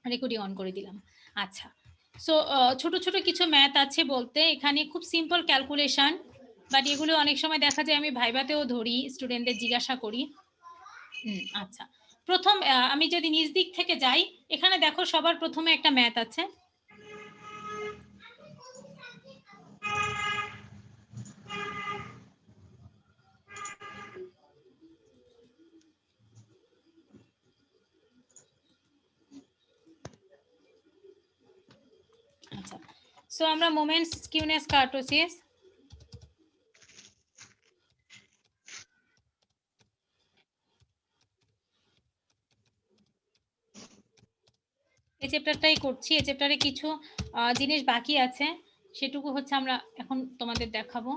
Recording on করে দিলাম। আচ্ছা, সো ছোট ছোট কিছু ম্যাথ আছে বলতে, এখানে খুব সিম্পল ক্যালকুলেশন, বাট এগুলো অনেক সময় দেখা যায় আমি ভাইভাতেও ধরি, স্টুডেন্টদের জিজ্ঞাসা করি। আচ্ছা, প্রথম আমি যদি নিজ দিক থেকে যাই, এখানে দেখো সবার প্রথমে একটা ম্যাথ আছে। আচ্ছা, সো আমরা মোমেন্টস স্কিউনেস কার্টোসিস এই চ্যাপ্টারটাই করছি। এই চ্যাপ্টারে কিছু জিনিস বাকি আছে, সেটুকু হচ্ছে আমরা এখন তোমাদের দেখাবো।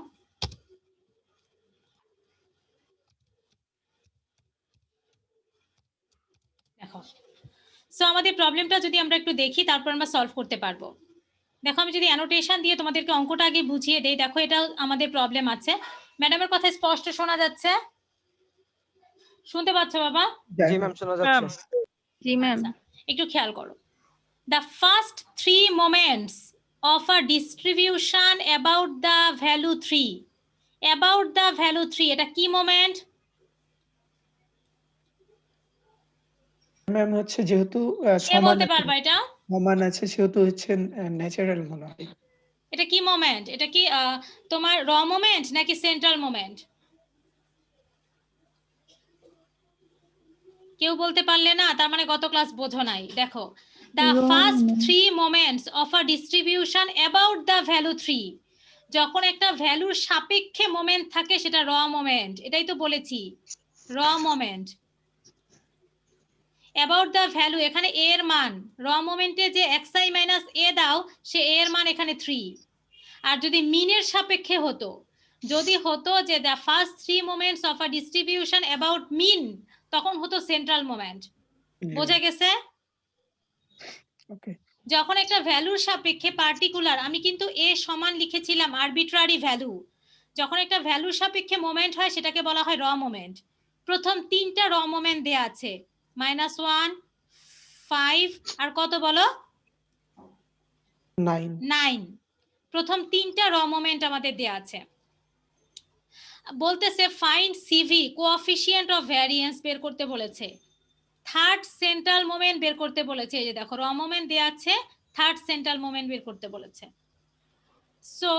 দেখো, সো আমাদের প্রবলেমটা যদি আমরা একটু দেখি, তারপর আমরা সলভ করতে পারবো। দেখো, আমি যদি অ্যানোটেশন দিয়ে তোমাদেরকে অঙ্কটা আগে বুঝিয়ে দেই। দেখো, এটা আমাদের প্রবলেম আছে। ম্যাডামের কথা স্পষ্ট শোনা যাচ্ছে? শুনতে পাচ্ছ বাবা? জি ম্যাম, শোনা যাচ্ছে। জি ম্যাম। একটু খেয়াল করো। The first three moments of a distribution about the value 3. About the value 3, এটা কি মোমেন্ট? ম্যাম হচ্ছে যেহেতু কে বলতে পারবা এটা? সমান আছে সেহেতু হচ্ছে ন্যাচারাল মনে হয়। এটা কি মোমেন্ট? এটা কি তোমার র মোমেন্ট নাকি সেন্ট্রাল মোমেন্ট? কেউ বলতে পারলে না, তার মানে গত ক্লাস বোঝো নাই। দেখো, the first three moments of a distribution about the value 3, যখন একটা ভ্যালুর সাপেক্ষে মোমেন্ট থাকে সেটা র মোমেন্ট। এটাই তো বলেছি, র মোমেন্ট। অ্যাবাউট দ্য ভ্যালু, এখানে এ এর মান, র মোমেন্টে যে xi মাইনাস এ দাও, সে এ এর মান এখানে 3। আর যদি মিনের সাপেক্ষে হতো, যদি হতো যে the first 3 moments of a distribution about mean, তখন হতো সেন্ট্রাল মোমেন্ট। বোঝা গেছে? ওকে। যখন একটা ভ্যালুর সাপেক্ষে পার্টিকুলার, আমি কিন্তু এ সমান লিখেছিলাম আরবিট্রারি ভ্যালু, যখন একটা ভ্যালুর সাপেক্ষে মোমেন্ট হয় সেটাকে বলা হয় র মোমেন্ট। প্রথম তিনটা র মোমেন্ট দেয়া আছে, -1, 5 আর কত বলো? 9। প্রথম তিনটা র মোমেন্ট আমাদের দেয়া আছে। বলতেছে find CV, coefficient of variance বের করতে বলেছে, থার্ড সেন্ট্রাল মোমেন্ট বের করতে বলেছে। এই যে দেখো, র মোমেন্ট দেয়া আছে, থার্ড সেন্ট্রাল মোমেন্ট বের করতে বলেছে। সো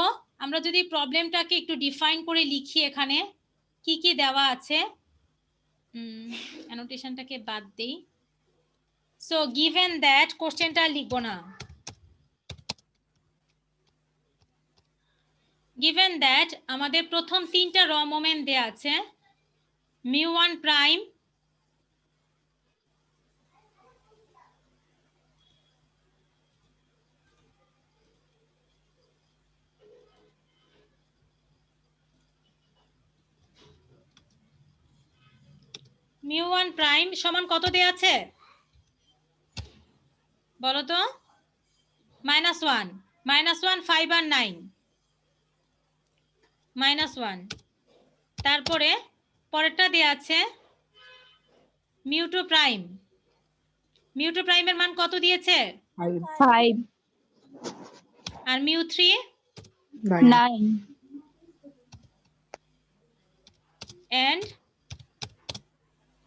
আমরা যদি প্রবলেমটাকে একটু ডিফাইন করে লিখি, এখানে কি কি দেওয়া আছে, অ্যানোটেশনটাকে বাদ দেই। সো গিভেন দ্যাট, কোশ্চেনটা লিখবো না। গিভেন দ্যাট আমাদের প্রথম তিনটা র মোমেন্ট দেয়া আছে, μ1 প্রাইম, μ1 প্রাইম সমান কত দেয়া আছে বলো তো? -1, -1, 5 আর 9, -1। তারপরে পরেরটা দেয়া আছে μ2 প্রাইম। μ2 প্রাইমের মান কত দিয়েছে? 5 আর μ3 9 এন্ড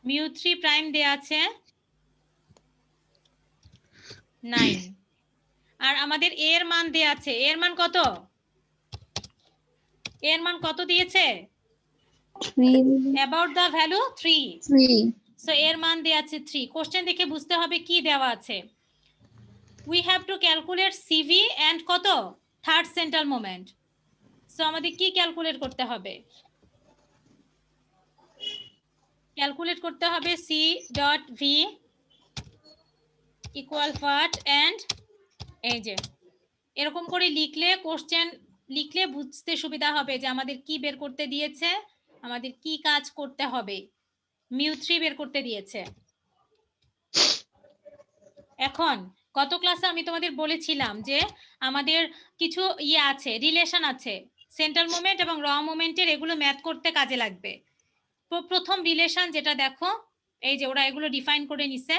μ3 প্রাইম দেয়া আছে 9। আর আমাদের a এর মান দেয়া আছে, a এর মান কত? a এর মান কত দিয়েছে? 3 অ্যাবাউট দ্য ভ্যালু 3। 3 সো এর মান দেয়া আছে 3। কোশ্চেন দেখে বুঝতে হবে কি দেওয়া আছে। We have to calculate CV and কত? Third central moment. সো আমাদের কি ক্যালকুলেট করতে হবে? ক্যালকুলেট করতে হবে C dot V equal what and, এই যে এরকম করে লিখলে, কোশ্চেন লিখলে বুঝতে সুবিধা হবে যে আমাদের কি বের করতে দিয়েছে, আমাদের কি কাজ করতে হবে। μ3 বের করতে দিয়েছে। এখন গত ক্লাসে আমি তোমাদের বলেছিলাম যে আমাদের কিছু আছে, রিলেশন আছে সেন্ট্রাল মোমেন্ট এবং র মোমেন্টের, এগুলো ম্যাথ করতে কাজে লাগবে। প্রথম রিলেশন যেটা দেখো, এই যে ওরা এগুলো ডিফাইন করে নিছে।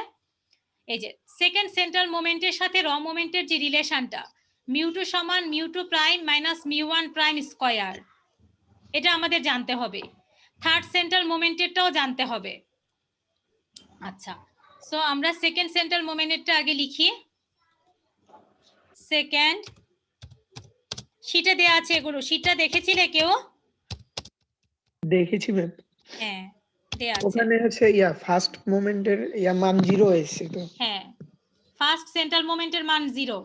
এই যে সেকেন্ড সেন্ট্রাল মোমেন্টের সাথে র মোমেন্টের যে রিলেশনটা μ2 সমান μ2 প্রাইম মাইনাস μ1 প্রাইম স্কয়ার, এটা আমাদের জানতে হবে। থার্ড সেন্ট্রাল মোমেন্টেরটাও জানতে হবে। আচ্ছা, সো আমরা সেকেন্ড সেন্ট্রাল মোমেন্টেরটা আগে লিখি। সেকেন্ড শীটে দেয়া আছে এগুলো, শীটটা দেখেছিলে কেউ? দেখেছি ম্যাম। হ্যাঁ দেয়া আছে। ওখানে হচ্ছে ফার্স্ট মোমেন্টের মান 0 এসেছে তো। হ্যাঁ, ফার্স্ট সেন্ট্রাল মোমেন্টের মান 0,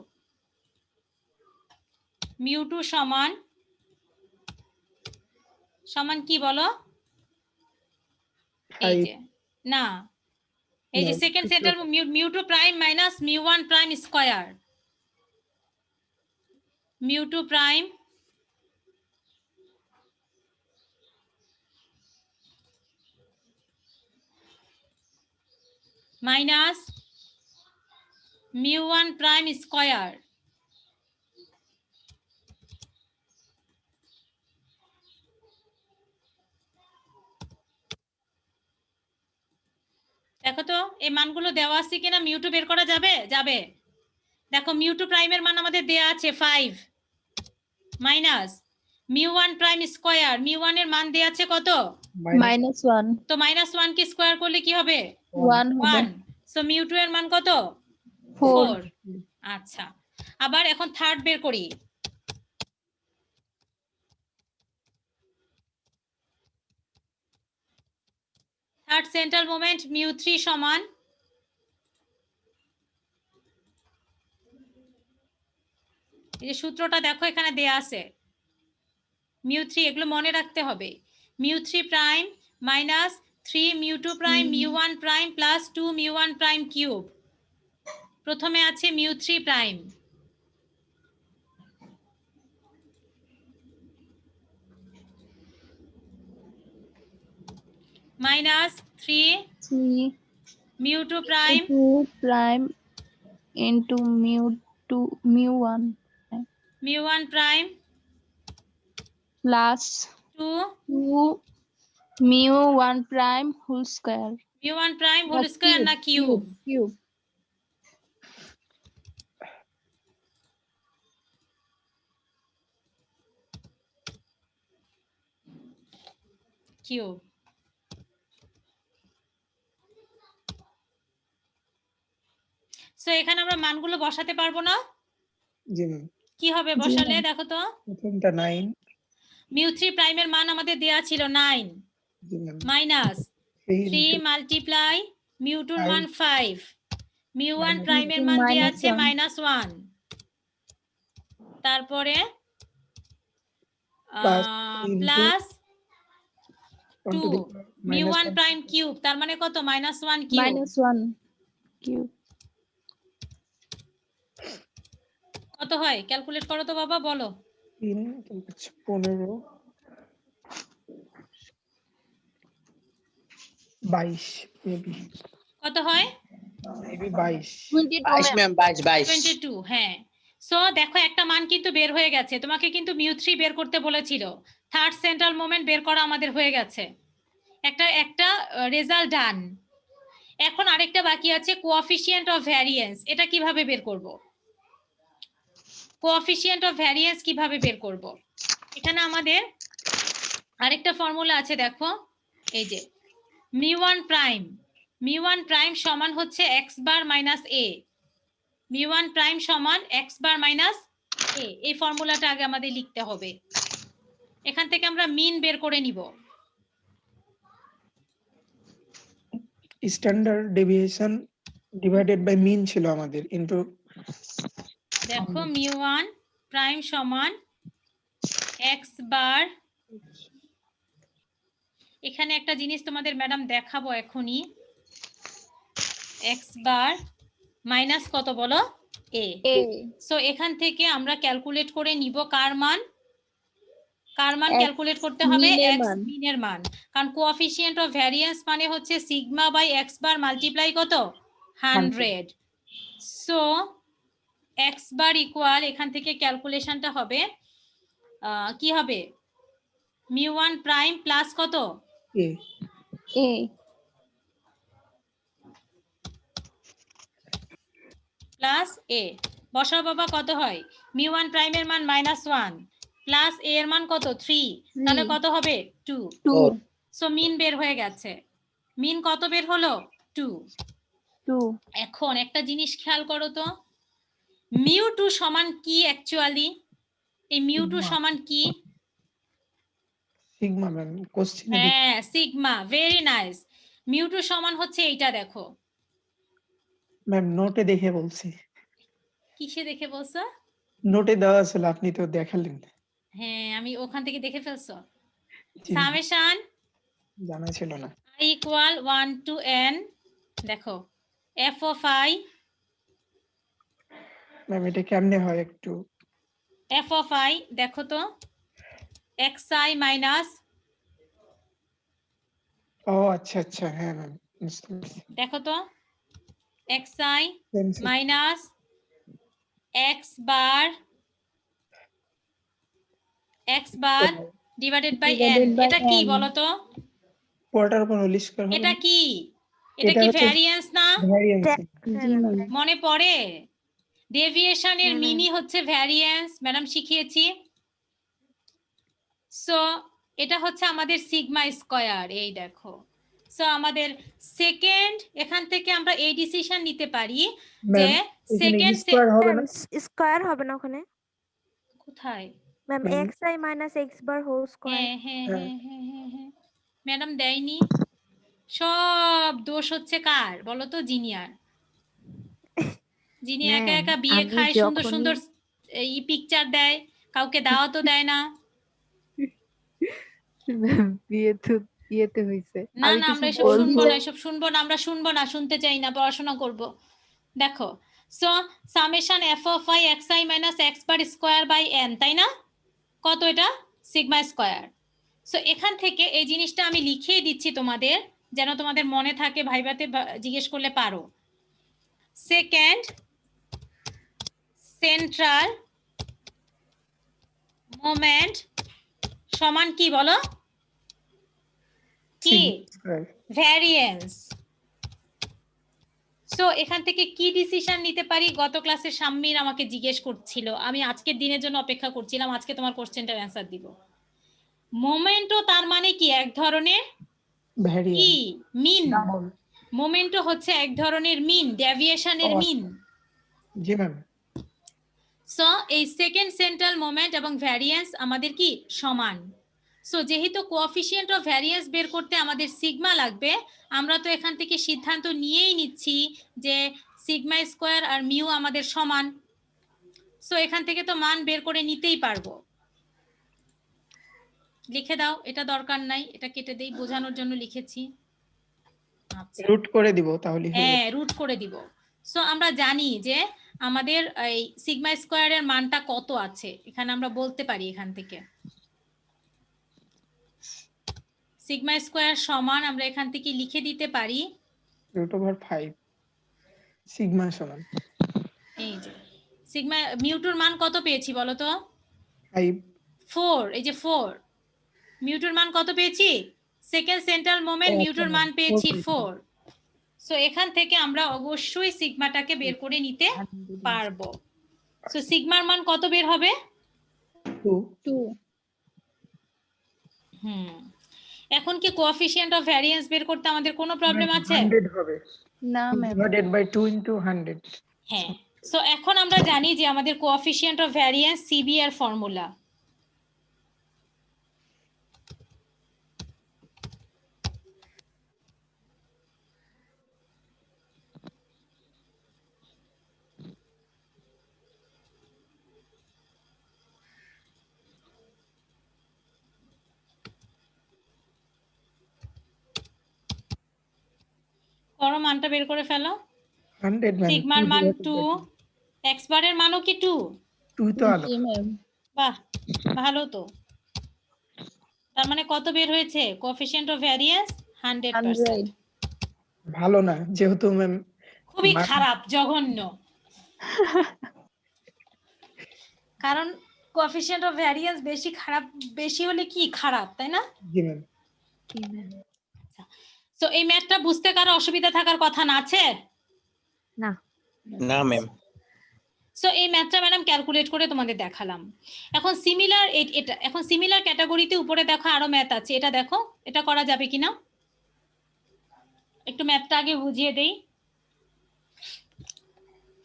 μ2 সমান সমান কি বলো? এই 5 যে না, এই যে second central μ2 prime minus μ1 prime square, μ2 prime minus μ1 prime square. দেখো তো এই মানগুলো দেওয়া আছে কিনা, μ2 বের করা যাবে? যাবে। দেখো μ2 প্রাইমের মান আমাদের দেয়া আছে 5 মাইনাস μ1 প্রাইম স্কয়ার, μ1 এর মান দেয়া আছে কত? -1 তো -1 কে স্কয়ার করলে কি হবে? 1 হবে 1। সো μ2 এর মান কত? 4 4। আচ্ছা, আবার এখন থার্ড বের করি। থার্ড সেন্ট্রাল মোমেন্ট μ3 সমান এই যে সূত্রটা দেখো এখানে দেয়া আছে μ3, এগুলো মনে রাখতে হবে। μ3 prime minus 3 μ2 prime μ1 prime plus 2 μ1 prime cube. প্রথমে আছে μ3 prime minus 3 μ2 prime 2 prime into mu1 μ1 prime plus 2 2 mu1 prime whole square μ1 prime whole square না কিউব? cube cube. সো এখানে আমরা মানগুলো বসাতে পারবো না? জি ম্যাম। কি হবে জি বসালে? ম্যাম। দেখো তো প্রথমটা 9। μ3 প্রাইমের মান আমাদের দেয়া ছিল 9 জি ম্যাম। মাইনাস 3 মাল্টিপ্লাই μ2 এর মান 5, μ1 প্রাইমের মান দেয়া আছে -1, তারপরে প্লাস 2 μ1 প্রাইম কিউব, তার মানে কত? -1 কিউব। -1 cube কত হয়? ক্যালকুলেট করো তো বাবা, বলো। 3 15 22 মেবি। কত হয়? মেবি 22। 22 ম্যাম 22 22। হ্যাঁ, সো দেখো একটা মান কিন্তু বের হয়ে গেছে। তোমাকে কিন্তু μ3 বের করতে বলেছিল। থার্ড সেন্ট্রাল মোমেন্ট বের করা আমাদের হয়ে গেছে। একটা রেজাল্ট ডান। এখন আরেকটা বাকি আছে কোএফিসিয়েন্ট অফ ভ্যারিয়েন্স। এটা কিভাবে বের করব? কোএফিসিয়েন্ট অফ ভ্যারিয়েন্স কিভাবে বের করব? এখানে আমাদের আরেকটা ফর্মুলা আছে, দেখো এই যে μ1 প্রাইম সমান হচ্ছে x bar minus a। μ1 prime সমান x বার মাইনাস a, এই ফর্মুলাটা আগে আমাদের লিখতে হবে। এখান থেকে আমরা মিন বের করে নিব। Standard deviation divided by mean ছিল আমাদের ইনটু। দেখো μ1 প্রাইম সমান x বার, এখানে একটা জিনিস তোমাদের ম্যাডাম দেখাবো এখনই, x বার মাইনাস কত বলো? a। সো এখান থেকে আমরা ক্যালকুলেট করে নিব কার মান ক্যালকুলেট করতে হবে? x মিনের মান। কারণ কোএফিসিয়েন্ট অফ ভ্যারিয়েন্স মানে হচ্ছে sigma by x bar multiply কত? 100। সো x বার ইকুয়াল, এখান থেকে ক্যালকুলেশনটা হবে কি হবে? μ1 প্রাইম প্লাস কত? a। প্লাস এ। বসাও বাবা, কত হয়? μ1 প্রাইমের মান -1 প্লাস এ এর মান কত? 3, তাহলে কত হবে? 2। 2. সো মিন বের হয়ে গেছে। মিন কত বের হলো? 2। 2. এখন একটা জিনিস খেয়াল করো তো, μ2 সমান কি অ্যাকচুয়ালি? এই μ2 Sigma. সমান কি? সিগমা ম্যাম, কোশ্চেনে হ্যাঁ, সিগমা। Very nice. μ2 সমান হচ্ছে এইটা, দেখো। ম্যাম নোটে দেখে বলছি। কিসে দেখে বলছো? নোটে দেওয়া ছিল, আপনি তো দেখালেন। হ্যাঁ, আমি ওখান থেকে দেখে ফেলছো। জি, সামেশন জানা ছিল না। i equal 1 to n, দেখো, f of i, ম্যাম এটা কেমনে হয় একটু? f of i দেখো তো, xi মাইনাস, ও আচ্ছা আচ্ছা, হ্যাঁ ম্যাম বুঝতে পারছি। দেখো তো, xi Same, same. Minus x bar divided by n। Divided by এটা কি n. বলো তো? কোয়ার্টার উপর হোল স্কয়ার হবে এটা না? কি? এটা এটা কি হচ্ছে ভ্যারিয়েন্স না? ভ্যারিয়েন্স। জি ম্যাম। মনে পড়ে? ডেভিয়েশনের হুম, হুম। মিনই হচ্ছে ভ্যারিয়েন্স, ম্যাডাম শিখিয়েছি। সো এটা হচ্ছে আমাদের সিগমা স্কয়ার, এই দেখো। সো আমাদের সেকেন্ড, এখান থেকে আমরা এই ডিসিশন নিতে পারি যে ম্যাম এখানে সেকেন্ড স্কয়ার হবে না? স্কয়ার হবে না ওখানে কোথায়? Ma'am ma'am xi minus x bar whole square. হ্যাঁ হ্যাঁ হ্যাঁ। হ্যাঁ হ্যাঁ হ্যাঁ হ্যাঁ, ম্যাডাম দেয়নি। সব দোষ হচ্ছে কার বলো তো? জিনিয়ার। যিনি একা ম্যাম, একা বিয়ে আমি খায়, সুন্দর যখনই- সুন্দর এই পিকচার দেয়, কাউকে দাওয়াতও দেয় না। বিয়েতে হইছে। না আমি না, কিছু আমরা এসব বলছি শুনবো না। না, এসব শুনবো না, আমরা শুনবো না, শুনতে চাই না, পড়াশোনা করব। দেখো, so summation f of i x i minus x bar square by n, তাই না? কত এটা? Sigma square. সো এখান থেকে এই জিনিসটা আমি লিখিয়ে দিচ্ছি তোমাদের, যেন তোমাদের মনে থাকে, ভাইভাতে জিজ্ঞেস করলে পারো। সেকেন্ড সেন্ট্রাল মোমেন্ট সমান কি বলো? কি? Sigma square. ভ্যারিয়েন্স। সো এখান থেকে কি ডিসিশন নিতে পারি? গত ক্লাসে শাম্মীর আমাকে জিজ্ঞেস করছিল, আমি আজকের দিনের জন্য অপেক্ষা করছিলাম, আজকে তোমার কোশ্চেনটার অ্যান্সার দিব। মোমেন্টও তার মানে কি? এক ধরনের কি? ভ্যারিয়েন্স। মিন। ডাবল। মোমেন্টও হচ্ছে এক ধরনের মিন, ডেভিয়েশনের মিন। জি ম্যাম। সো এই সেকেন্ড সেন্ট্রাল মোমেন্ট এবং ভ্যারিয়েন্স আমাদের কি? সমান। সো যেহেতু কোএফিসিয়েন্ট অফ ভ্যারিয়েন্স বের করতে আমাদের সিগমা লাগবে, আমরা তো এখান থেকে সিদ্ধান্ত নিয়েই নিচ্ছি যে সিগমা স্কোয়ার আর মিউ আমাদের সমান। সো এখান থেকে তো মান বের করে নিতেই পারবো। লিখে দাও, এটা দরকার নাই, এটা কেটে দেই, বোঝানোর জন্য লিখেছি। আচ্ছা, রুট করে দিব তাহলে হয়ে হ্যাঁ, যাবে। রুট করে দিব। সো আমরা জানি যে আমাদের এই সিগমা স্কোয়ারের মানটা কত আছে, এখানে আমরা বলতে পারি। এখান থেকে সিগমা স্কোয়ার সমান আমরা এখান থেকে লিখে দিতে পারি, √5 সিগমা সমান এই যে সিগমা। মিউটুর মান কত পেয়েছি বলো তো? 5। 4। এই যে 4, মিউটুর মান কত পেয়েছি? সেকেন্ড সেন্ট্রাল মোমেন্ট, মিউটুর মান পেয়েছি 4। সো এখান থেকে আমরা অবশ্যই সিগমাটাকে বের করে নিতে পারবো। সো সিগমার মান কত বের হবে? 2। 2. এখন কি কোএফিসিয়েন্ট অফ ভ্যারিয়েন্স বের করতে আমাদের কোনো প্রবলেম আছে? 100 হবে। না ম্যাম। Divided by 2 * 100। হ্যাঁ। সো এখন আমরা জানি যে আমাদের কোএফিসিয়েন্ট অফ ভ্যারিয়েন্স সিবি এর ফর্মুলা। করো, মানটা বের করে ফেলো। 100 ম্যাম। সিগমার মান 2, এক্স বারের মানও কি 2? 2 তো আলো। জি ম্যাম। বাহ, ভালো তো। তার মানে কত বের হয়েছে কোএফিসিয়েন্ট অফ ভ্যারিয়েন্স? 100%। ভালো না, যেহেতু ম্যাম খুবই খারাপ, জঘন্য। কারণ কোএফিসিয়েন্ট অফ ভ্যারিয়েন্স বেশি খারাপ, বেশি হলে কি খারাপ, তাই না? জি ম্যাম। তো এই ম্যাথটা বুঝতে কারো অসুবিধা থাকার কথা না আছে? না। না ম্যাম। সো এই ম্যাথটা ম্যাডাম ক্যালকুলেট করে তোমাদের দেখালাম। এখন সিমিলার এটা এখন সিমিলার ক্যাটাগরিতে উপরে দেখো আরো ম্যাথ আছে, এটা দেখো এটা করা যাবে কিনা, একটু ম্যাথটা আগে বুঝিয়ে দেই।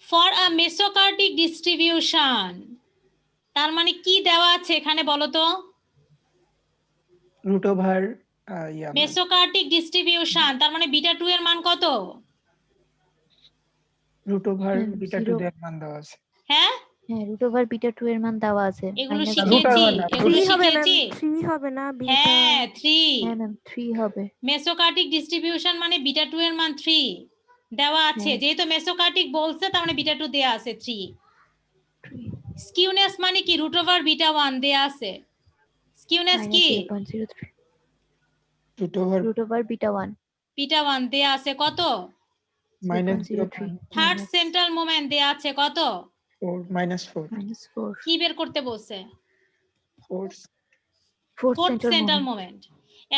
ফর আ মেসোকার্টিক ডিস্ট্রিবিউশন, তার মানে কি দেওয়া আছে এখানে বলো তো? রুট ওভার মেসোকার্টিক ডিস্ট্রিবিউশন তার মানে বিটা 2 এর মান কত? রুট ওভার হুম, বিটা 2 zero। এর মান দেওয়া আছে। হ্যাঁ হ্যাঁ রুট ওভার বিটা 2 এর মান দেওয়া আছে এগুলো -1 শিখিয়েছি, root over না, এগুলো 3 হবে ম্যাম, শিখিয়েছি। 3 হবে না বিটা। হ্যাঁ 3। হ্যাঁ ম্যাম 3 হবে। মেসোকার্টিক ডিস্ট্রিবিউশন মানে বিটা 2 এর মান 3 দেওয়া আছে, হ্যাঁ। যেহেতু মেসোকার্টিক বলছে তার মানে বিটা 2 দেয়া আছে 3। 3 স্কিউনেস মানে কি? রুট ওভার বিটা 1 দেয়া আছে। স্কিউনেস কি? -0.03 root over root over beta 1 beta 1 দেয়া আছে কত? -0.03 থার্ড সেন্ট্রাল মোমেন্ট দেয়া আছে কত? -4 -4 কি বের করতে বলছে? fourth fourth central central moment moment.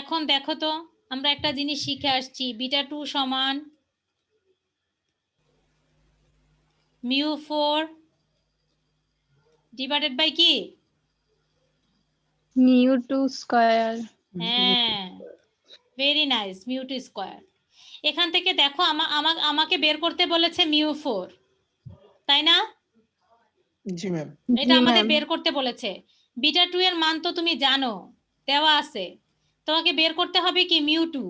এখন দেখো তো আমরা একটা জিনিস শিখে আসছি, বিটা 2 সমান μ4 ডিভাইডেড বাই কি? μ2 স্কয়ার। হ্যাঁ ভেরি নাইস, μ2 স্কয়ার। এখান থেকে দেখো আমাকে বের করতে বলেছে μ4, তাই না? জি ম্যাম। এটা আমাদের বের করতে বলেছে। বিটা 2 এর মান তো তুমি জানো দেওয়া আছে, তোমাকে বের করতে হবে কি μ2,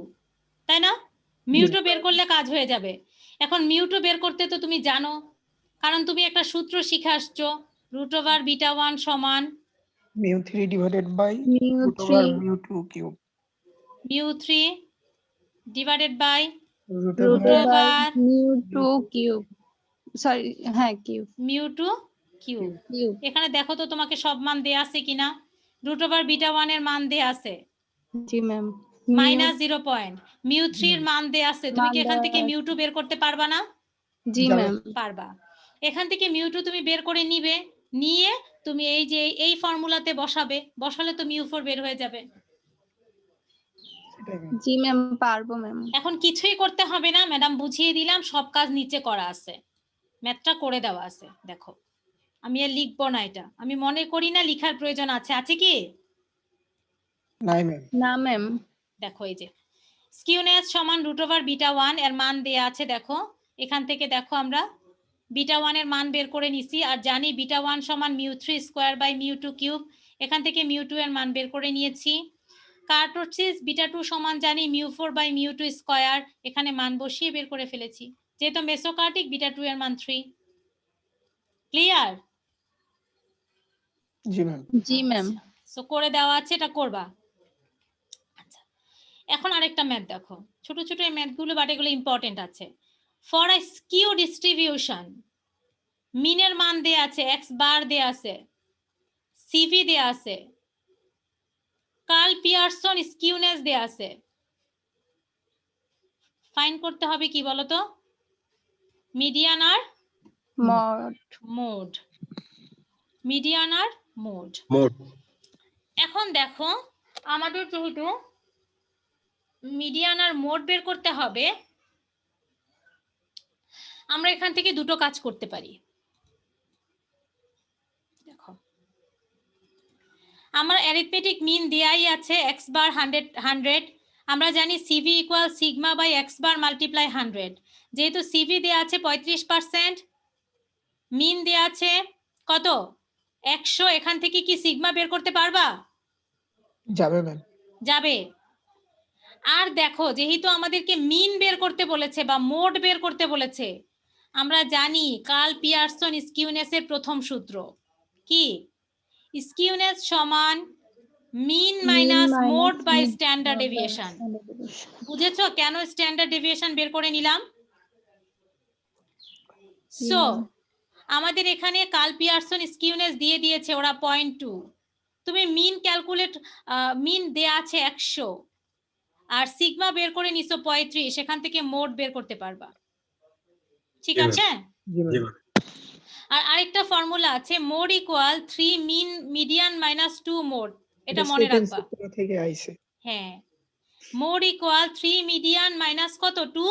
তাই না? μ2 বের করলে কাজ হয়ে যাবে। এখন μ2 বের করতে তো তুমি জানো, কারণ তুমি একটা সূত্র শিখে আসছো, রুট ওভার বিটা 1 সমান μ3 divided by root μ3 over μ2 cube. μ3 divided by root root over over μ2 cube, sorry হ্যাঁ কিউব μ2 কিউব। কিউব। এখানে দেখো তো তোমাকে সব মান দেয়া আছে কিনা। রুট ওভার বিটা 1 এর মান দেয়া আছে জি ম্যাম -0. μ3 এর মান দেয়া আছে, তুমি কি এখান থেকে μ2 বের করতে পারবা না? জি ম্যাম পারবা। এখান থেকে μ2 তুমি বের করে নিবে, নিয়ে তুমি এই যে এই ফর্মুলাতে বসাবে, বসালে তো μ4 বের হয়ে যাবে। জি ম্যাম পারবো ম্যাম। এখন কিছুই করতে হবে না, ম্যাডাম বুঝিয়ে দিলাম, সব কাজ নিচে করা আছে, ম্যাথটা করে দেওয়া আছে। দেখো আমি আর লিখবো না, এটা আমি মনে করি না লিখার প্রয়োজন আছে, আছে কি? নাই ম্যাম। না ম্যাম। দেখো এই যে স্কিউনেস সমান রুট ওভার বিটা 1 এর মান দেয়া আছে, দেখো এখান থেকে দেখো আমরা বিটা 1 এর মান বের করে নিছি, আর জানি বিটা 1 সমান μ3 স্কয়ার বাই μ2 কিউব, এখান থেকে μ2 এর মান বের করে নিয়েছি। কার্টোসিস বিটা 2 সমান জানি μ4 বাই μ2 স্কয়ার, এখানে মান বসিয়ে বের করে ফেলেছি, যেহেতু মেসোকার্টিক বিটা 2 এর মান 3। ক্লিয়ার? জি ম্যাম। জি ম্যাম। সো করে দেওয়া আছে, এটা করবা। আচ্ছা এখন আরেকটা ম্যাথ দেখো, ছোট ছোট এই ম্যাথগুলো বাট এগুলো ইম্পর্টেন্ট আছে। ফর আ স্কিউ ডিস্ট্রিবিউশন, মিনের মান দেয়া আছে, এক্স বার দেয়া আছে, সিভি দেয়া আছে, কার্ল পিয়ারসন স্কিউনেস দেয়া আছে। ফাইন্ড করতে হবে কি বলতো? মিডিয়ান আর মড। মোড। মিডিয়ান আর মোড। এখন দেখো আমাদের যেহেতু মিডিয়ান আর মোড বের করতে হবে, আমরা এখান থেকে দুটো কাজ করতে পারি। দেখো আমার অ্যারিথমেটিক মিন দেয়াই আছে এক্স বার 100, আমরা জানি CV equal sigma by x bar multiply 100, যেহেতু সিভি দেয়া আছে 35%, মিন দেয়া আছে কত 100, এখান থেকে কি সিগমা বের করতে পারবা? যাবে ম্যাম। যাবে। আর দেখো যেহেতু আমাদেরকে মিন বের করতে বলেছে বা মোড বের করতে বলেছে, আমরা জানি কার্ল পিয়ারসন স্কিউনেসের প্রথম সূত্র কি? স্কিউনেস সমান mean minus mode by standard deviation. বুঝেছো কেন স্ট্যান্ডার্ড ডেভিয়েশন বের করে নিলাম? সো আমাদের এখানে কার্ল পিয়ারসন স্কিউনেস দিয়ে দিয়েছে ওরা 0.2, তুমি মিন ক্যালকুলেট, মিন দেয়া আছে 100 আর সিগমা বের করে নিছো 35, সেখান থেকে মোড বের করতে পারবা। ঠিক আছে? আর আরেকটা ফর্মুলা আছে, mode equal 3 mean median minus 2 mode, এটা মনে রাখবা। সূত্র থেকে আইছে। হ্যাঁ মোড ইকুয়াল 3 মিডিয়ান মাইনাস কত 2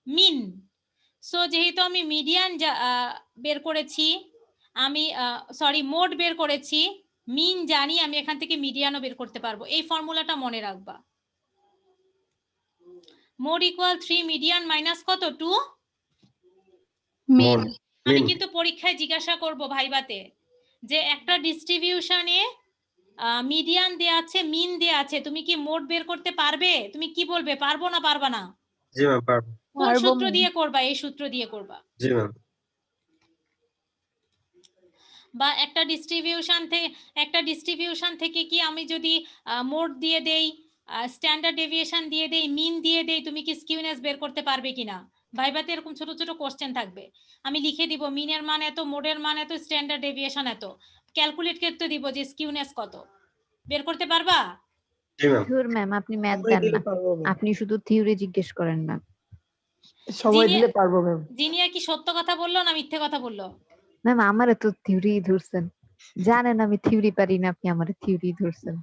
মিন। সো যেহেতু আমি মিডিয়ান বের করেছি আমি সরি মোড বের করেছি, মিন জানি, আমি এখান থেকে মিডিয়ানও বের করতে পারবো। এই ফর্মুলাটা মনে রাখবা। মোড ইকুয়াল 3 মিডিয়ান মাইনাস কত 2। মিন আমি মিন কিন্তু পরীক্ষায় জিজ্ঞাসা করব ভাইবাতে যে একটা ডিস্ট্রিবিউশনে মিডিয়ান দেয়া আছে, মিন দেয়া আছে, তুমি কি মোড বের করতে পারবে? তুমি কি বলবে, পারবো না পারবা না? জি ম্যাম পারবো। কোন পারবো সূত্র ম্যাম। দিয়ে করবা? এই সূত্র দিয়ে করবা। জি ম্যাম। বা একটা ডিস্ট্রিবিউশন থেকে কি আমি যদি মোড দিয়ে দেই, স্ট্যান্ডার্ড ডেভিয়েশন দিয়ে দেই, মিন দিয়ে দেই, তুমি কি স্কিউনেস বের করতে পারবে কিনা? ভাইবাতে এরকম ছোট ছোট কোশ্চেন থাকবে, আমি লিখে দিব মিনের মান এত, মোডের মান এত, স্ট্যান্ডার্ড ডেভিয়েশন এত, ক্যালকুলেট করতে দিব যে স্কিউনেস কত। বের করতে পারবা? জি ম্যাম। ধুর ম্যাম, আপনি ম্যাথ সময় দেন দিলে না, পারবো ম্যাম, আপনি শুধু থিওরি জিজ্ঞেস করেন না। সময় দিলে পারবো ম্যাম। জিনিয়া কি সত্য কথা বললো না মিথ্যে কথা বললো? ম্যাম আমারে তো থিওরি ধরছেন, জানেন আমি থিওরি পারি না, আপনি আমারে থিওরি ধরছেন।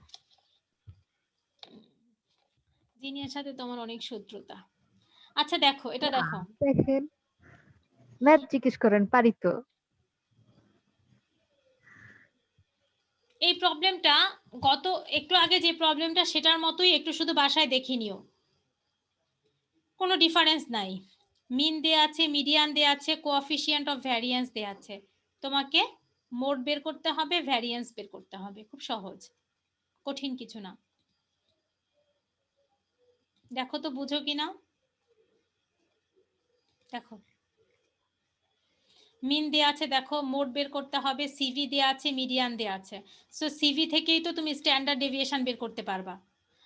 জিনিয়ার সাথে তোমার অনেক শত্রুতা। আচ্ছা দেখো, এটা দেখো, দেখেন, ম্যাথ জিজ্ঞেস করেন, পারি তো। এই প্রবলেমটা গত একটু আগে যে প্রবলেমটা সেটার মতোই, একটু শুধু বাসায় দেখে নিও, কোনো ডিফারেন্স নাই। মিন দেয়া আছে, মিডিয়ান দেয়া আছে, কোএফিসিয়েন্ট অফ ভ্যারিয়েন্স দেয়া আছে, তোমাকে মোড বের করতে হবে, ভ্যারিয়েন্স বের করতে হবে। খুব সহজ, কঠিন কিছু না। দেখো তো বুঝো কিনা। দেখো মিন দেয়া আছে, দেখো মোড বের করতে হবে, সিভি দেয়া আছে, মিডিয়ান দেয়া আছে। সো সিভি থেকেই তো তুমি স্ট্যান্ডার্ড ডেভিয়েশন বের করতে পারবা,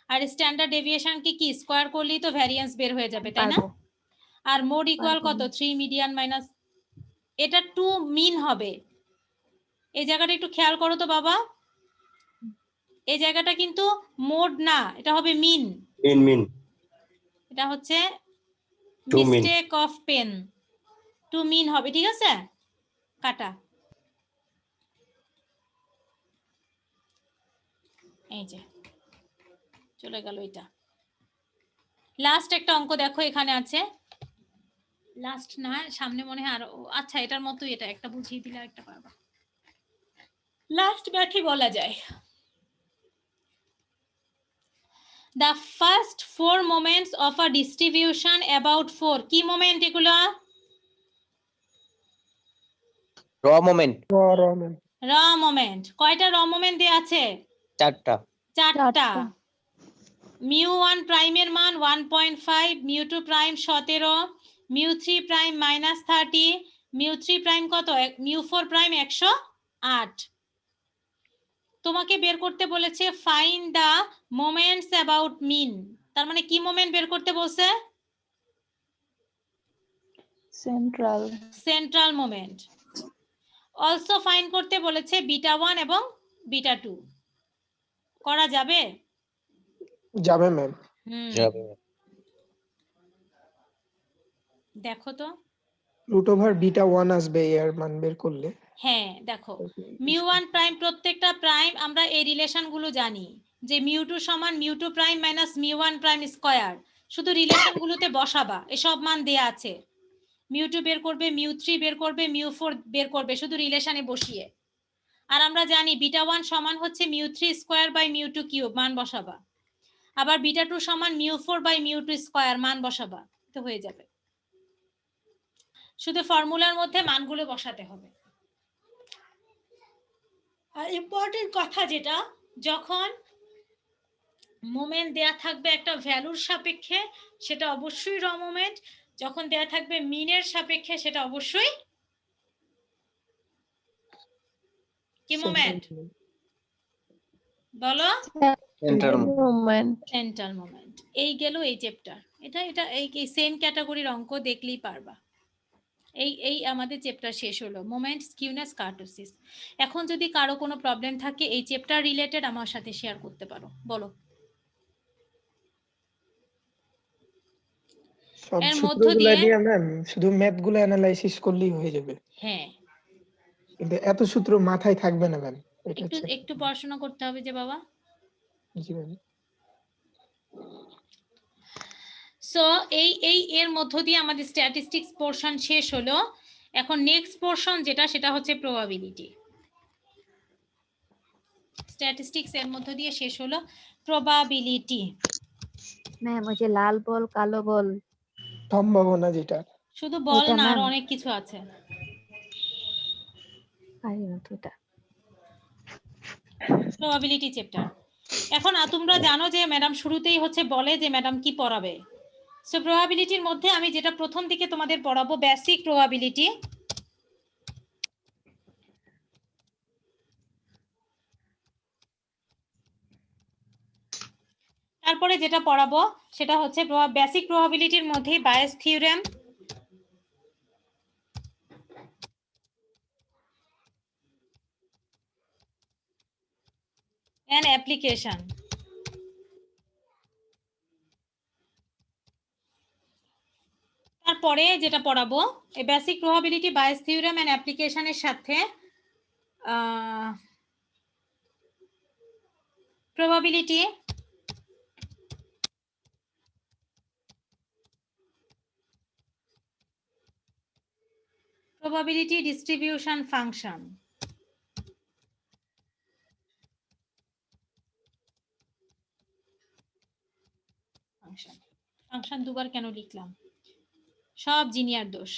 আর স্ট্যান্ডার্ড ডেভিয়েশন কি স্কোয়ার করলেই তো ভ্যারিয়েন্স বের হয়ে যাবে, তাই না? পারবো। আর মোড ইকুয়াল পারবো কত না। 3 মিডিয়ান মাইনাস, এটা 2 মিন হবে। এই জায়গাটা একটু খেয়াল করো তো বাবা, এই জায়গাটা কিন্তু মোড না, এটা হবে মিন। মিন মিন এটা হচ্ছে two mean. Mistake of pen, two mean হবে, ঠিক আছে? কাটা, এই যে চলে গেল এটা। লাস্ট একটা অঙ্ক দেখো, এখানে আছে, লাস্ট না সামনে মনে হয় আরো, আচ্ছা এটার মতোই, এটা একটা বুঝিয়ে দিলে একটা পারবা, লাস্ট ব্যাখ্যা বলা যায়। The first 4 moments of a distribution about 4, কি মোমেন্ট এগুলো? র মোমেন্ট র ম্যাম। র মোমেন্ট। কয়টা র মোমেন্ট দেয়া আছে? 4টা। 4টা। 4টা। μ1 প্রাইমের মান 1.5, μ2 প্রাইম 17, μ3 প্রাইম -30, μ3 প্রাইম কত, μ4 প্রাইম 108। তোমাকে বের করতে বলেছে ফাইন্ড দা মোমেন্টস অ্যাবাউট মিন, তার মানে কি মোমেন্ট বের করতে বলছে? Central central moment. Also find করতে বলেছে বিটা 1 এবং বিটা 2। করা যাবে? যাবে ম্যাম। যাবে। দেখো তো, √β1 আসবে এর মান বের করলে। হ্যাঁ দেখো, μ1 প্রাইম, প্রত্যেকটা প্রাইম আমরা এই রিলেশন গুলো জানি যে μ2 সমান μ2 প্রাইম মাইনাস μ1 প্রাইম স্কয়ার, শুধু রিলেশন গুলোতে বসাবা, এসব মান দেয়া আছে। μ2 বের করবে, μ3 বের করবে, μ4 বের করবে, শুধু রিলেশনে বসিয়ে। আর আমরা জানি β1 সমান হচ্ছে μ3 স্কয়ার বাই μ2 কিউব, মান বসাবা। আবার β2 সমান μ4 বাই μ2 স্কয়ার, মান বসাবা, তো হয়ে যাবে। শুধু ফর্মুলার মধ্যে মানগুলো বসাতে হবে। আর ইম্পর্টেন্ট কথা যেটা, যখন মোমেন্ট দেয়া থাকবে একটা ভ্যালুর সাপেক্ষে, সেটা অবশ্যই র মোমেন্ট। যখন দেয়া থাকবে মিনের সাপেক্ষে, সেটা অবশ্যই কি মোমেন্ট বলো? Centre moment. Central moment. এই গেল এই চ্যাপ্টার। এটা এটা এই সেম ক্যাটাগরির অঙ্ক দেখলেই পারবা। এই আমাদের চ্যাপ্টার শেষ হলো, মোমেন্ট, স্কিউনেস, কার্টোসিস। এখন যদি কারো কোনো প্রবলেম থাকে এই চ্যাপ্টার রিলেটেড, আমার সাথে শেয়ার করতে পারো, বলো। সব এর মধ্য সূত্রগুলো দিয়ে, দিয়ে ম্যাম শুধু ম্যাথ গুলো অ্যানালাইসিস করলেই হয়ে যাবে, হ্যাঁ কিন্তু এত সূত্র মাথায় থাকবে না ম্যাম, এটা একটু হচ্ছে। একটু পড়াশোনা করতে হবে যে বাবা। জি ম্যাম। সো এই এর মধ্য দিয়ে আমাদের স্ট্যাটিস্টিক্স পোরশন শেষ হলো। এখন নেক্সট পোর্শন যেটা সেটা হচ্ছে প্রবাবিলিটি। স্ট্যাটিস্টিক্স এর মধ্য দিয়ে শেষ হলো প্রবাবিলিটি। ম্যাম ওই যে লাল বল কালো বল সম্ভাবনা যেটা শুধু বল ওইটা না, আরো ম্যাম অনেক কিছু আছে। পারি না তো এটা। Probability chapter. এখন তোমরা জানো যে ম্যাডাম শুরুতেই হচ্ছে বলে যে ম্যাডাম কি পড়াবে। সো প্রবাবিলিটির মধ্যে আমি যেটা প্রথম দিকে তোমাদের পড়াবো বেসিক প্রবাবিলিটি। তারপরে যেটা পড়াবো সেটা হচ্ছে বেসিক প্রবাবিলিটির মধ্যে বায়াস থিওরেম, and application. তারপরে যেটা পড়াবো এই basic probability Bayes theorem and অ্যাপ্লিকেশনের সাথে probability, probability distribution function. Function দুবার কেন লিখলাম? সব জিনিয়ার দোষ।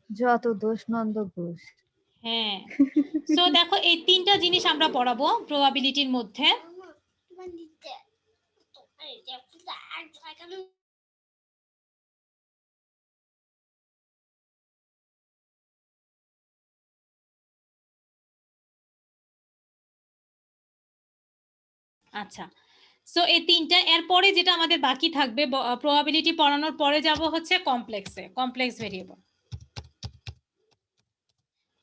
যত দোষ নন্দ ঘোষ। হ্যাঁ, সো দেখো এই তিনটা জিনিস আমরা পড়াবো প্রবাবিলিটির মধ্যে। আচ্ছা, সো এই তিনটা, এরপরে যেটা আমাদের বাকি থাকবে প্রবাবিলিটি পড়ানোর পরে যাব হচ্ছে কমপ্লেক্সে, কমপ্লেক্স ভেরিয়েবল।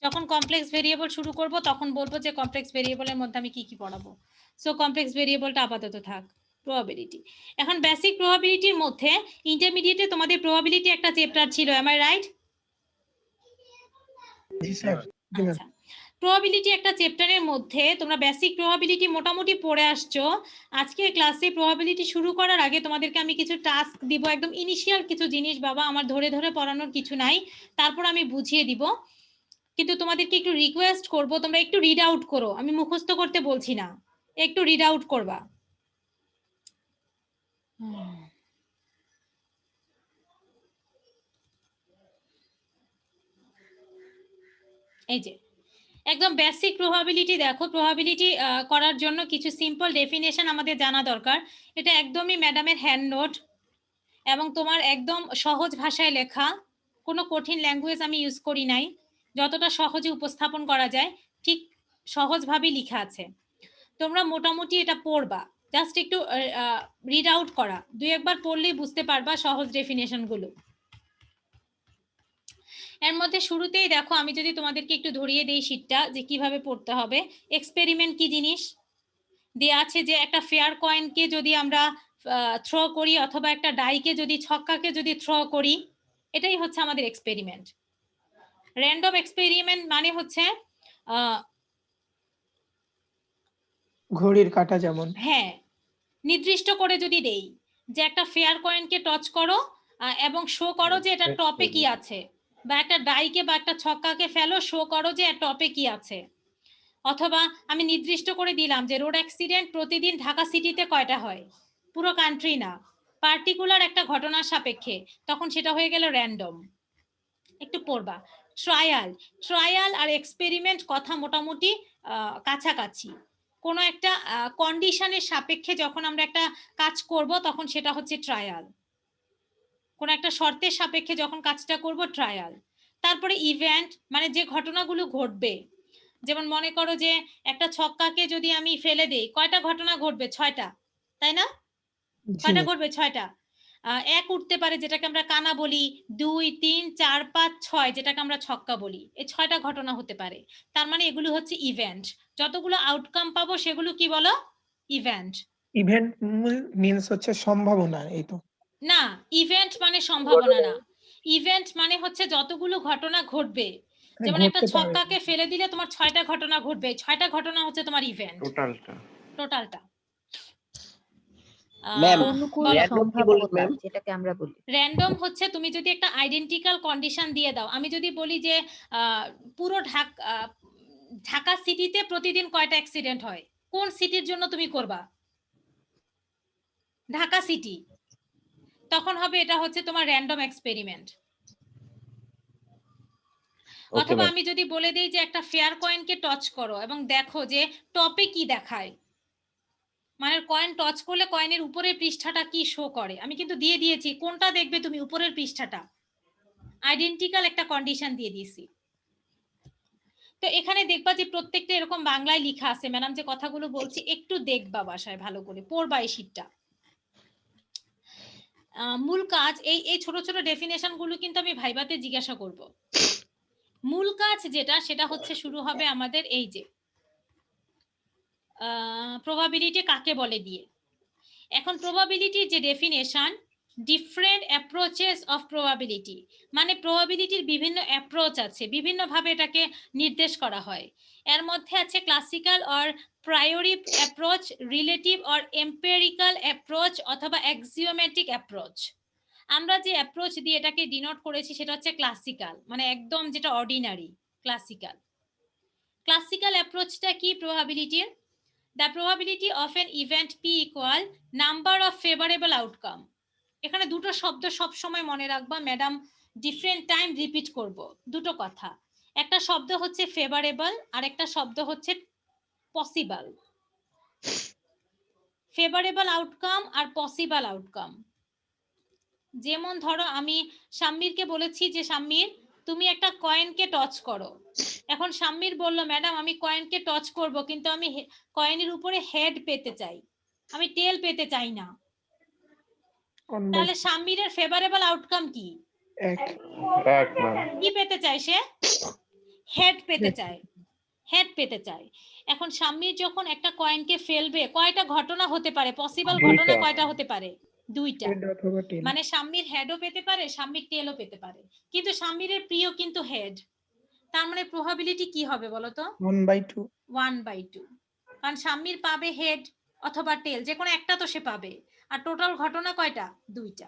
যখন কমপ্লেক্স ভেরিয়েবল শুরু করব তখন বলবো যে কমপ্লেক্স ভেরিয়েবলের মধ্যে আমি কি কি পড়াবো। সো কমপ্লেক্স ভেরিয়েবলটা আপাতত থাক। প্রবাবিলিটি, এখন বেসিক প্রবাবিলিটির মধ্যে ইন্টারমিডিয়েটে তোমাদের প্রবাবিলিটি একটা চ্যাপ্টার ছিল, এম আই রাইট? জি স্যার। আচ্ছা, প্রবাবিলিটি একটা চ্যাপ্টারের মধ্যে তোমরা বেসিক প্রবাবিলিটি মোটামুটি পড়ে আসছো। আজকে ক্লাসে প্রবাবিলিটি শুরু করার আগে তোমাদেরকে আমি কিছু টাস্ক দিব, একদম ইনিশিয়াল কিছু জিনিস, বাবা আমার ধরে ধরে পড়ানোর কিছু নাই, তারপর আমি বুঝিয়ে দিব। কিন্তু তোমাদেরকে একটু রিকোয়েস্ট করব তোমরা একটু রিড আউট করো, আমি মুখস্থ করতে বলছি না, একটু রিড আউট করবা। এই যে একদম বেসিক প্রবাবিলিটি, দেখো প্রবাবিলিটি করার জন্য কিছু সিম্পল ডেফিনেশন আমাদের জানা দরকার। এটা একদমই ম্যাডামের হ্যান্ড নোট এবং তোমার একদম সহজ ভাষায় লেখা, কোনো কঠিন ল্যাঙ্গুয়েজ আমি ইউজ করি নাই, যতটা সহজে উপস্থাপন করা যায় ঠিক সহজভাবেই লেখা আছে। তোমরা মোটামুটি এটা পড়বা, জাস্ট একটু রিড আউট করা, দুই একবার পড়লেই বুঝতে পারবা সহজ ডেফিনেশন গুলো। এর মধ্যে শুরুতেই দেখো আমি যদি তোমাদেরকে একটু ধরিয়ে দেই শীটটা যে কিভাবে পড়তে হবে। এক্সপেরিমেন্ট কি জিনিস দেয়া আছে, যে একটা ফেয়ার কয়েনকে যদি আমরা থ্রো করি অথবা একটা ডাইকে যদি ছক্কাকে যদি থ্রো করি, এটাই হচ্ছে আমাদের এক্সপেরিমেন্ট। র্যান্ডম এক্সপেরিমেন্ট মানে হচ্ছে ঘড়ির কাঁটা যেমন। হ্যাঁ, নির্দিষ্ট করে যদি দেই যে একটা ফেয়ার কয়েনকে টচ করো এবং শো করো যে এটা টপে কি আছে, বা একটা ডাইকে বা একটা ছক্কাকে ফেলো, শো করো যে টপে কি আছে। অথবা আমি নির্দিষ্ট করে দিলাম যে রোড অ্যাক্সিডেন্ট প্রতিদিন ঢাকা সিটিতে কয়টা হয়, পুরো কান্ট্রি না, পার্টিকুলার একটা ঘটনার সাপেক্ষে, তখন সেটা হয়ে গেল র্যান্ডম। একটু পড়বা। ট্রায়াল, ট্রায়াল আর এক্সপেরিমেন্ট কথা মোটামুটি কাছাকাছি। কোনো একটা কন্ডিশনের সাপেক্ষে যখন আমরা একটা কাজ করব তখন সেটা হচ্ছে ট্রায়াল। কোনো একটা শর্তের সাপেক্ষে যখন কাজটা করব ট্রায়াল। তারপরে ইভেন্ট মানে যে ঘটনাগুলো ঘটবে, যেমন মনে করো যে একটা ছক্কাকে যদি আমি ফেলে দেই, কয়টা ঘটনা ঘটবে? 6টা, তাই না? কয়টা ঘটবে? 6টা। এক উঠতে পারে যেটাকে আমরা কানা বলি, 2 3 4 5 6 যেটাকে আমরা ছক্কা বলি, এই 6টা ঘটনা হতে পারে। তার মানে এগুলো হচ্ছে ইভেন্ট। যতগুলো আউটকাম পাবো সেগুলো কি বলো? ইভেন্ট। ইভেন্ট মিন্স হচ্ছে সম্ভাবনা, এই তো না, ইভেন্ট মানে সম্ভাবনা না, ইভেন্ট মানে হচ্ছে যতগুলো ঘটনা ঘটবে। যেমন একটা ঘটতে পারে। ছক্কাকে ফেলে দিলে তোমার 6টা ঘটনা ঘটবে, 6টা ঘটনা হচ্ছে তোমার ইভেন্ট, টোটালটা। টোটালটা। ম্যাম অনুকূল বলো। random কি বললেন সম্ভাব্যতা ম্যাম? যেটাকে আমরা বলি। র্যান্ডম হচ্ছে তুমি যদি একটা আইডেন্টিক্যাল কন্ডিশন দিয়ে দাও, আমি যদি বলি যে পুরো ঢাকা সিটিতে প্রতিদিন কয়টা অ্যাক্সিডেন্ট হয়, কোন সিটির জন্য তুমি করবা? ঢাকা সিটি, তখন হবে এটা হচ্ছে তোমার র্যান্ডম এক্সপেরিমেন্ট। ওকে অথবা ম্যাম। আমি যদি বলে দিই যে একটা ফেয়ার কয়েনকে টচ করো এবং দেখো যে টপে কি দেখায়, মানে কয়েন টচ করলে কয়েনের উপরের পৃষ্ঠাটা কি শো করে, আমি কিন্তু দিয়ে দিয়েছি কোনটা দেখবে তুমি, উপরের পৃষ্ঠাটা। আইডেন্টিক্যাল একটা কন্ডিশন দিয়ে দিয়েছি। তো এখানে দেখবা যে প্রত্যেকটা এরকম বাংলায় লেখা আছে, ম্যাডাম যে কথাগুলো বলছি একটু দেখবা বাসায় ভালো করে, পড়বা এই শীটটা। মূল কাজ এই ছোট ছোট ডেফিনেশন গুলো কিন্তু আমি ভাইবাতে জিজ্ঞাসা করব। মূল কাজ যেটা সেটা হচ্ছে শুরু হবে আমাদের এই যে প্রবাবিলিটি কাকে বলে দিয়ে। এখন প্রবাবিলিটির যে definition, different approaches of probability, মানে প্রবাবিলিটির বিভিন্ন অ্যাপ্রোচ আছে, বিভিন্ন ভাবে এটাকে নির্দেশ করা হয়। এর মধ্যে আছে classical or priory approach, relative or empirical approach অথবা অ্যাক্সিওমেটিক অ্যাপ্রোচ। আমরা যে অ্যাপ্রোচ দিয়ে এটাকে ডিনোট করেছি সেটা হচ্ছে ক্লাসিক্যাল, মানে একদম যেটা অর্ডিনারি ক্লাসিক্যাল। ক্লাসিক্যাল অ্যাপ্রোচটা কি প্রবাবিলিটির? The probability of an event P equal number of favorable outcome. এখানে দুটো শব্দ সব সময় মনে রাখবা ম্যাডাম, ডিফারেন্ট টাইম রিপিট করব দুটো কথা। একটা শব্দ হচ্ছে ফেভারেবল আর একটা শব্দ হচ্ছে পসিবল। ফেভারেবল আউটকাম আর পসিবল আউটকাম। যেমন ধরো আমি শাম্মীরকে বলেছি যে শাম্মীর তুমি একটা কয়েনকে টচ করো। এখন শাম্মীর বলল ম্যাডাম আমি কয়েনকে টচ করব কিন্তু আমি কয়েনের উপরে হেড পেতে চাই, আমি টেল পেতে চাই না। তাহলে শাম্মীরের ফেভারেবল আউটকাম কি? কি পেতে চায় সে? হেড পেতে চায়, হেড পেতে চায়। এখন শাম্মীর যখন একটা কয়েনকে ফেলবে, কয়টা ঘটনা হতে পারে? পসিবল ঘটনা কয়টা হতে পারে? দুইটা। মানে শাম্মীর হেডও পেতে পারে, শাম্মীর টেলও পেতে পারে, কিন্তু শাম্মীরের প্রিয় কিন্তু হেড। তার মানে প্রবাবিলিটি কি হবে বলো তো? 1/2। 1/2, কারণ শাম্মীর পাবে হেড অথবা টেল, যে কোনো একটা তো সে পাবে, আর টোটাল ঘটনা কয়টা? দুইটা।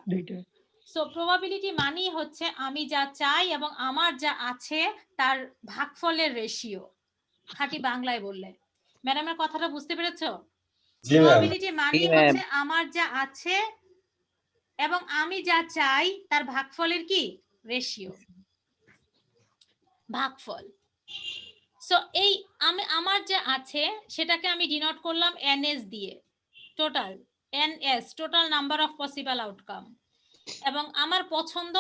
সো প্রবাবিলিটি মানেই হচ্ছে আমি যা চাই এবং আমার যা আছে তার ভাগফলের রেশিও, খাঁটি বাংলায় বললে। ম্যাডামের কথাটা বুঝতে পেরেছো? জি ম্যাম। প্রবাবিলিটি মানেই জি, ম্যাম। হচ্ছে আমার যা আছে এবং আমি যা চাই তার ভাগফলের কি? রেশিও, ভাগফল। সো এই আমার যা আছে সেটাকে আমি ডিনোট করলাম এনএস দিয়ে, total NS, total number of possible outcome. এবং আমার পছন্দ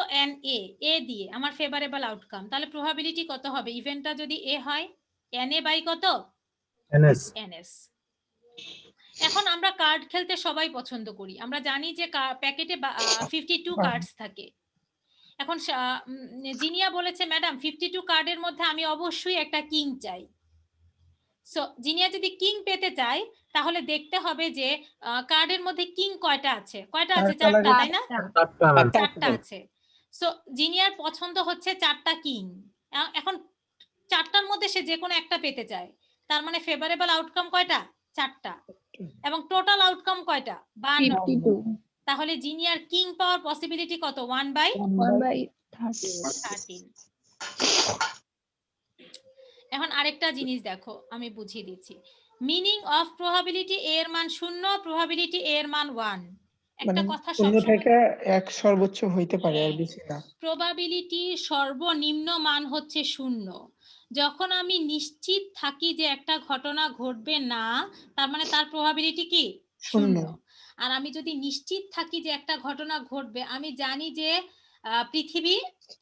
এ দিয়ে, আমার ফেভারেবল আউটকাম। তাহলে প্রবাবিলিটি কত হবে? ইভেন্টটা যদি এ হয়, এনএ বাই কত? এনএস। এখন আমরা কার্ড খেলতে সবাই পছন্দ করি, আমরা জানি যে প্যাকেটে 52 কার্ডস থাকে। এখন জিনিয়া বলেছে ম্যাডাম 52 কার্ডের মধ্যে আমি অবশ্যই একটা কিং চাই। সো জিনিয়া যদি কিং পেতে চায় তাহলে দেখতে হবে যে কার্ডের মধ্যে কিং কয়টা আছে? কয়টা আছে? চারটা, তাই না? চারটা আছে। সো জিনিয়ার পছন্দ হচ্ছে চারটা কিং। এখন চারটার মধ্যে সে যে কোনো একটা পেতে চায়, তার মানে ফেভারেবল আউটকাম কয়টা? চারটা। এবং টোটাল আউটকাম কয়টা? 52। তাহলে জিনিয়ার কিং পাওয়ার পসিবিলিটি কত? 1/13। এখন আরেকটা জিনিস দেখো, আমি বুঝিয়ে দিচ্ছি। মিনিং অফ প্রবাবিলিটি এর মান 0, প্রবাবিলিটি এর মান 1। একটা কথা শূন্য সবসময়, থেকে 1 সর্বোচ্চ হইতে পারে আর বেশি না। প্রবাবিলিটি সর্বনিম্ন মান হচ্ছে 0। যখন আমি নিশ্চিত থাকি যে একটা ঘটনা ঘটবে না, তার মানে তার প্রবাবিলিটি কি? 0। আর আমি যদি নিশ্চিত থাকি যে একটা ঘটনা ঘটবে, আমি জানি যে পৃথিবী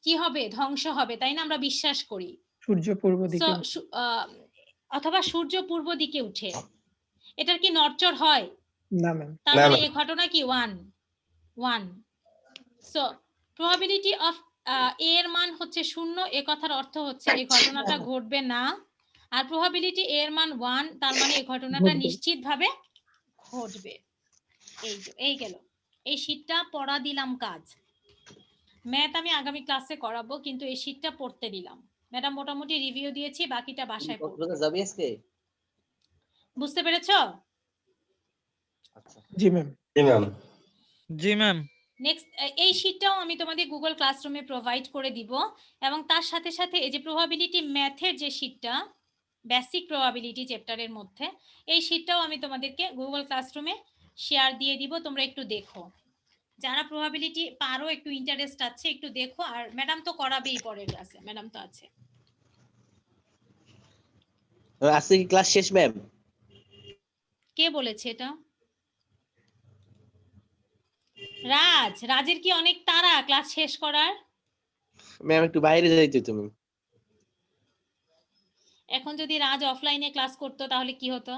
কি হবে? ধ্বংস হবে, তাই না? আমরা বিশ্বাস করি। সূর্য পূর্ব দিকে অথবা সূর্য পূর্ব দিকে উঠে, এটার কি নড়চড় হয়? না ম্যাম। তার মানে এই ঘটনা কি? 1। সো প্রবাবিলিটি অফ এর মান হচ্ছে 0, এ কথার অর্থ হচ্ছে এই ঘটনাটা ঘটবে না। আর প্রবাবিলিটি এর মান 1, তার মানে এই ঘটনাটা নিশ্চিতভাবে ঘটবে। এই গেল, এই শীটটা পড়া দিলাম কাজ। ম্যাথ আমি আগামী ক্লাসে করাবো, কিন্তু এই শীটটা পড়তে দিলাম। ম্যাডাম মোটামুটি রিভিউ দিয়েছি, বাকিটা বাসায় পড়বো। বুঝতে পেরেছো? জি ম্যাম। জি ম্যাম। জি ম্যাম। নেক্সট এই শীটটাও আমি তোমাদের গুগল ক্লাসরুমে প্রোভাইড করে দিব এবং তার সাথে সাথে এই যে প্রবাবিলিটি ম্যাথের যে শীটটা বেসিক প্রবাবিলিটি চ্যাপ্টারের মধ্যে এই শীটটাও আমি তোমাদেরকে গুগল ক্লাসরুমে শেয়ার দিয়ে দিব, তোমরা একটু দেখো। যারা প্রবাবিলিটি পারো, একটু ইন্টারেস্ট আছে, একটু দেখো। আর ম্যাডাম তো করাবেই পরের ক্লাসে, ম্যাডাম তো আছে। আজকে কি ক্লাস শেষ ম্যাম? কে বলেছে এটা? রাজের কি অনেক তাড়া ক্লাস শেষ করার? ম্যাম একটু বাইরে যাইতে তুমি। এখন যদি রাজ অফলাইনে ক্লাস করতো তাহলে কি হতো?